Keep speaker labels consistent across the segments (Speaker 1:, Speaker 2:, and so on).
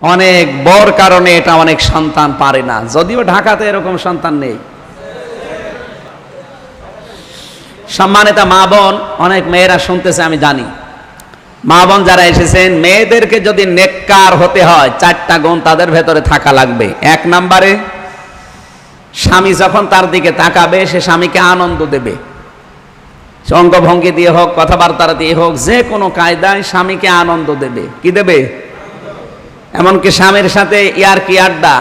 Speaker 1: অনেক বড় কারণে এটা অনেক সন্তান পারে না, যদিও ঢাকাতে এরকম সন্তান নেই। সম্মানিত মা বোন, অনেক মেয়েরা শুনতেছে আমি জানি। মা বোন যারা এসেছেন, মেয়েদেরকে যদি নেককার হতে হয় 4টা গুণ তাদের ভেতরে থাকা লাগবে। 1 নম্বরে, স্বামী যখন তার দিকে তাকাবে সে স্বামীকে আনন্দ দেবে। অঙ্গভঙ্গি দিয়ে হোক, কথাবার্তা দিয়ে হোক, যে কোনো কায়দায় স্বামীকে আনন্দ দেবে। কি দেবে? এমনকি স্বামীর সাথে ইয়ারকি আড্ডা,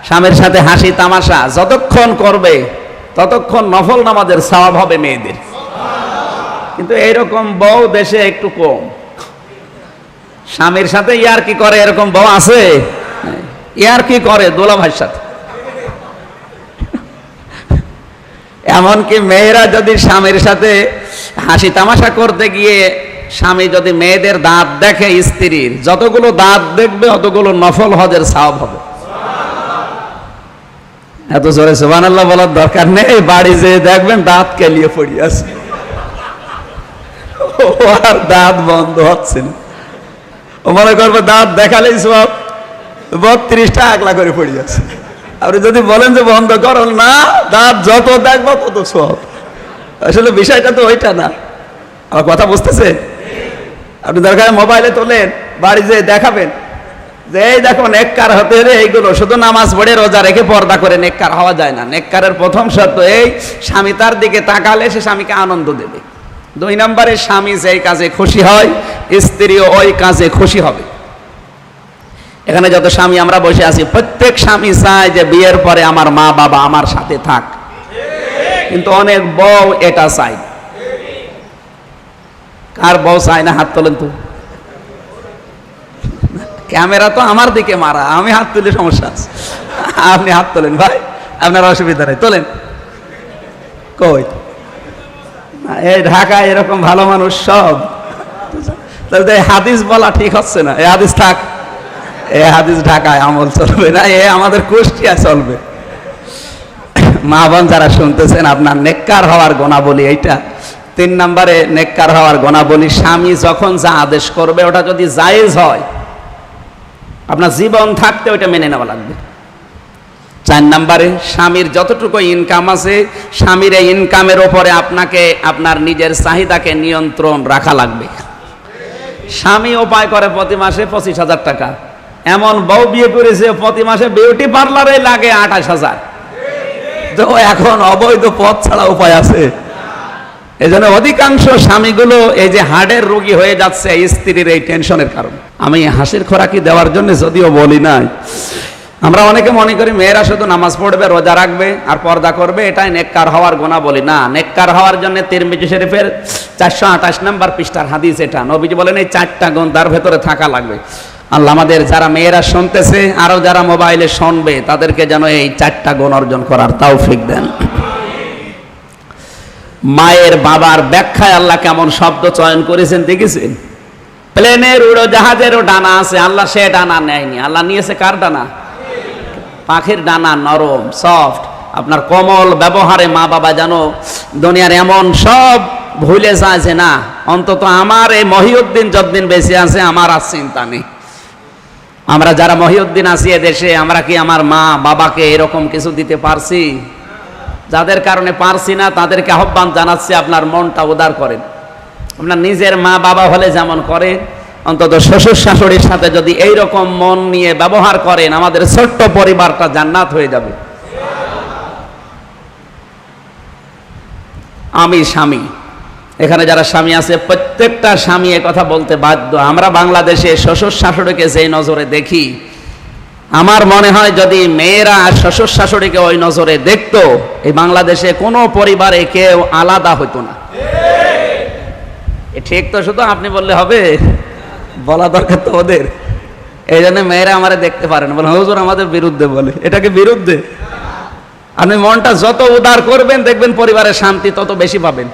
Speaker 1: স্বামীর সাথে হাসি তামাশা যতক্ষণ করবে ততক্ষণ নফল নামাজের সওয়াব হবে মেয়েদের। কিন্তু এইরকম বউ দেশে একটু কম। স্বামীর সাথে ইয়ারকি করে এরকম বউ আছে? ইয়ারকি করে দোলাভাইয়ের সাথে। এমনকি মেয়েরা যদি স্বামীর সাথে হাসি তামাশা করতে গিয়ে স্বামী যদি মেয়েদের দাঁত দেখে, স্ত্রীর যতগুলো দাঁত দেখবে অতগুলো নফল হজের সওয়াব হবে। এত জোরে সুবহানাল্লাহ বলার দরকার নেই, বাড়ি যেয়ে দেখবেন দাঁত কেলিয়ে পড়ে আছে, আর দাঁত বন্ধ হচ্ছে না। ও মনে করবে দাঁত দেখালেই সব 32টা আগলা করে পড়ে আছে। আপনি যদি বলেন যে বন্ধ করো না, দাঁত যত দেখবো তত সব। আসলে বিষয়টা তো ওইটা না। আমার কথা বুঝতেছে? আপনি দরকার মোবাইলে তোলেন, বাড়ি যেয়ে দেখাবেন যে এই দেখো নেককার হতে হলে এইগুলো। শুধু নামাজ পড়ে রোজা রেখে পর্দা করে নেককার হওয়া যায় না। নেককারের প্রথম শর্ত এই, স্বামী তার দিকে তাকালে সে স্বামীকে আনন্দ দেবে। 2 নম্বরে, স্বামী যেই কাজে খুশি হয় স্ত্রীও ওই কাজে খুশি হবে। এখানে যত স্বামী আমরা বসে আছি, প্রত্যেক স্বামী চায় যে বিয়ের পরে আমার মা বাবা আমার সাথে থাক, কিন্তু অনেক বউ এটা চায়। কার বউ চায় না? হাত তোলেন তো। ক্যামেরা তো আমার দিকে মারা, আমি হাত তুলে সমস্যা আছে। আপনি হাত তোলেন ভাই, আপনার অসুবিধা নেই, তোলেন। কই এই ঢাকায় এরকম ভালো মানুষ সব। তাহলে হাদিস বলা ঠিক হচ্ছে না। এই হাদিস থাক, এই হাদিস ঢাকায় আমল চলবে না, এ আমাদের কুষ্টিয়া চলবে। মা বোন যারা শুনতেছেন, আপনার নেককার হওয়ার গুণাবলী এইটা। 3 নম্বরে নেককার হওয়ার গুণাবলী, স্বামী যখন যা আদেশ করবে ওটা যদি জায়েজ হয়, আপনার জীবন থাকতে ওইটা মেনে নেওয়া লাগবে। 4 নম্বরে, স্বামীর যতটুকু ইনকাম আছে, স্বামীর এই ইনকামের ওপরে আপনাকে আপনার নিজের চাহিদাকে নিয়ন্ত্রণ রাখা লাগবে। স্বামী উপায় করে প্রতি মাসে 25,000 টাকা, এমন বউ বিয়ে করেছে প্রতি মাসে বিউটি পার্লারে লাগে 28,000। তো এখন অবৈধ পথ ছাড়া উপায় আছে? এই জন্য অধিকাংশ স্বামীগুলো এই যে হার্টের রোগী হয়ে যাচ্ছে স্ত্রীর এই টেনশনের কারণে। আমি হাসির খোরাকি দেওয়ার জন্য যদিও বলি নাই। আমরা অনেকে মনে করি মেয়েরা শুধু নামাজ পড়বে, রোজা রাখবে আর পর্দা করবে, এটাই নেককার হওয়ার গুণা বলি না। নেককার হওয়ার জন্য তিরমিজি শরীফের 428 নম্বর পৃষ্ঠার হাদিস এটা। নবীজি বলেন এই 4টা গুণ তার ভেতরে থাকা লাগবে। আল্লাহ আমাদের যারা মেয়েরা শুনতেছে, আরো যারা মোবাইলে শুনবে, তাদেরকে যেন এই 4টা গুণ অর্জন করার তৌফিক দেন। মায়ের বাবার ব্যাখ্যায় আল্লাহ কেমন শব্দ চয়ন করেছেন দেখেছেন? প্লেনের উড়োজাহাজেরও ডানা আছে, আল্লাহ সে ডানা নেয়নি। আল্লাহ নিয়েছে কার ডানা? পাখির ডানা, নরম সফট। আপনার কোমল ব্যবহারে মা বাবা যেন দুনিয়ার এমন সব ভুলে যায় যে না, অন্তত আমার এই মহিউদ্দিন যতদিন বেঁচে আছে আমার আর চিন্তা নেই। আমরা যারা মহিউদ্দিন আছি এদেশে, আমরা কি আমার মা বাবাকে এরকম কিছু দিতে পারছি? যাদের কারণে পারছি না তাদেরকে আহ্বান জানাচ্ছি, আপনার মনটা উদার করেন। আপনার নিজের মা বাবা হলে যেমন করে, অন্তত শ্বশুর শাশুড়ির সাথে যদি এইরকম মন নিয়ে ব্যবহার করেন, আমাদের ছোট্ট পরিবারটা জান্নাত হয়ে যাবে। আমি স্বামী, এখানে যারা স্বামী আছে প্রত্যেকটা স্বামী কথা বলতে বাধ্য। আমরা বাংলাদেশে শ্বশুর শাশুড়িকে যে নজরে দেখি, আমার মনে হয় যদি মেয়েরা শ্বশুর শাশুড়িকে ওই নজরে দেখতো, এই বাংলাদেশে কোনো পরিবারে কেউ আলাদা হতো না। ঠিক তো? শুধু আপনি বললে হবে? বলা দরকার তো ওদের। এই জন্য মেয়েরা আমারে দেখতে পারেন, বলে হুজুর আমাদের বিরুদ্ধে বলে। এটাকে বিরুদ্ধে? আপনি মনটা যত উদার করবেন দেখবেন পরিবারের শান্তি তত বেশি পাবেন।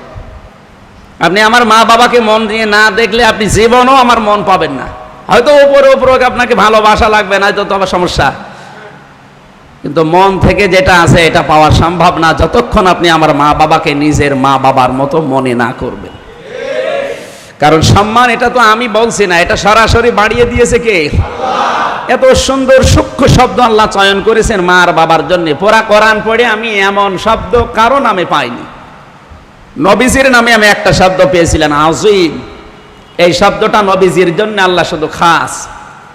Speaker 1: আপনি আমার মা বাবাকে মন দিয়ে না দেখলে আপনি জীবনও আমার মন পাবেন না। হয়তো উপরে উপরে আপনাকে ভালোবাসা লাগবে না, তো আবার সমস্যা, কিন্তু মন থেকে যেটা আছে এটা পাওয়া সম্ভব না যতক্ষণ আপনি আমার মা বাবাকে নিজের মা বাবার মতো মনে না করবেন। কারণ সম্মান এটা তো আমি বলছি না, এটা সরাসরি বাড়িয়ে দিয়েছে কে? এত সুন্দর সূক্ষ্ম শব্দ আল্লাহ চয়ন করেছেন মা আর বাবার জন্য। পুরা কোরআন পড়ে আমি এমন শব্দ কারো নামে পাইনি। নবীজির নামে আমি একটা শব্দ পেয়েছিলাম, আজিম। এই শব্দটা নবীজির জন্য আল্লাহ শুধু খাস,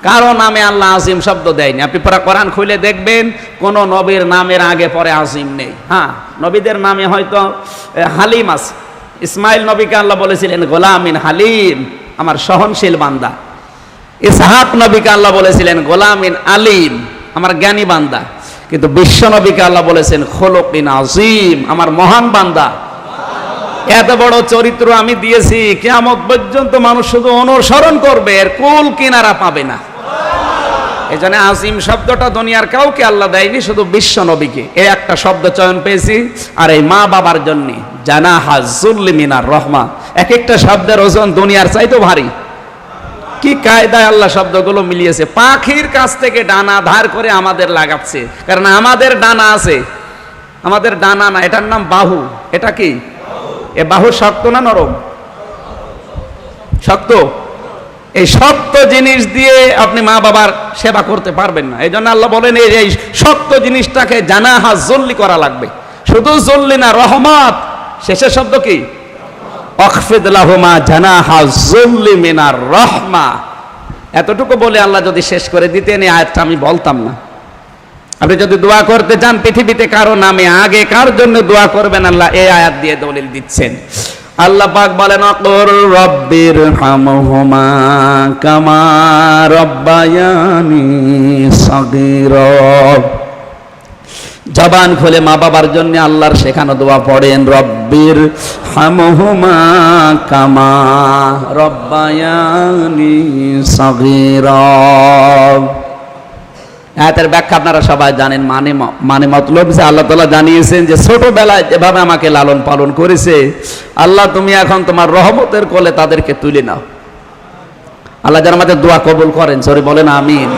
Speaker 1: কারো নামে আল্লাহ আজিম শব্দ দেয়নি। আপনি পুরা কোরআন খুলে দেখবেন কোন নবীর নামের আগে পরে আজিম নেই। হ্যাঁ, নবীদের নামে হয়তো হালিম আছে। ইসমাইল নবীকে আল্লাহ বলেছিলেন গোলামিন হালিম, আমার সহনশীল বান্দা। ইসহাক নবীকে আল্লাহ বলেছিলেন গোলামিন আলিম, আমার জ্ঞানী বান্দা। কিন্তু বিশ্ব নবীকে আল্লাহ বলেছেন খোলকিন আজিম, আমার মহান বান্দা। এত বড় চরিত্র আমি দিয়েছি, কিয়ামত পর্যন্ত মানুষ শুধু অনুসরণ করবে, এর কুল কিনারা পাবে না। এই জন্য আজিম শব্দটা দুনিয়ার কাউকে আল্লাহ দেয়নি, শুধু বিশ্ব নবীকে এই একটা শব্দ চয়ন পেয়েছি। আর এই মা বাবার জন্য জানাহা যুল্লি মিনার রহমা, এক একটা শব্দের ওজন দুনিয়ার চাইতে ভারী। কি কায়দায় আল্লাহ শব্দগুলো মিলিয়েছে। পাখির কাছ থেকে ডানা ধার করে আমাদের লাগাচ্ছে, কারণ আমাদের ডানা আছে। আমাদের ডানা না, এটার নাম বাহু। এটা কি? এ বাহু শক্ত না নরম? শক্ত। এই শক্ত জিনিস দিয়ে আপনি মা বাবার সেবা করতে পারবেন না। এই জন্য আল্লাহ বলেন এই শক্ত জিনিসটাকে জানাহা যুল্লি করা লাগবে। শুধু যুল্লি না, রহমত। শেষের শব্দ কি? অখফিদ লাহুমা জানাহা যুল্লি মিনার রহমা। এতটুকু বলে আল্লাহ যদি শেষ করে দিতেন, এই আয়াতটা আমি বলতাম না। আপনি যদি দোয়া করতে চান পৃথিবীতে কারো নামে আগে কার জন্য দোয়া করবেন, আল্লাহ এই আয়াত দিয়ে দলিল দিচ্ছেন। আল্লাহ পাক বলেন অকুর রব্বির হামহুমা কামা রব্বায়ানি সগীরা। জবান খুলে মা বাবার জন্য আল্লাহর শেখানো দোয়া পড়েন, রব্বির হামহুমা কামা রব্বায়ানি সগীরা। আয়াতের ব্যাখ্যা আপনারা সবাই জানেন। মানে মতলব যে আল্লাহ তাআলা জানিয়েছেন যে ছোটবেলায় যেভাবে আমাকে লালন পালন করেছে, আল্লাহ তুমি এখন তোমার রহমতের কোলে তাদেরকে তুলে নাও। আল্লাহ যেন আমাদের দোয়া কবুল করেন, সরি বলেন আমিন।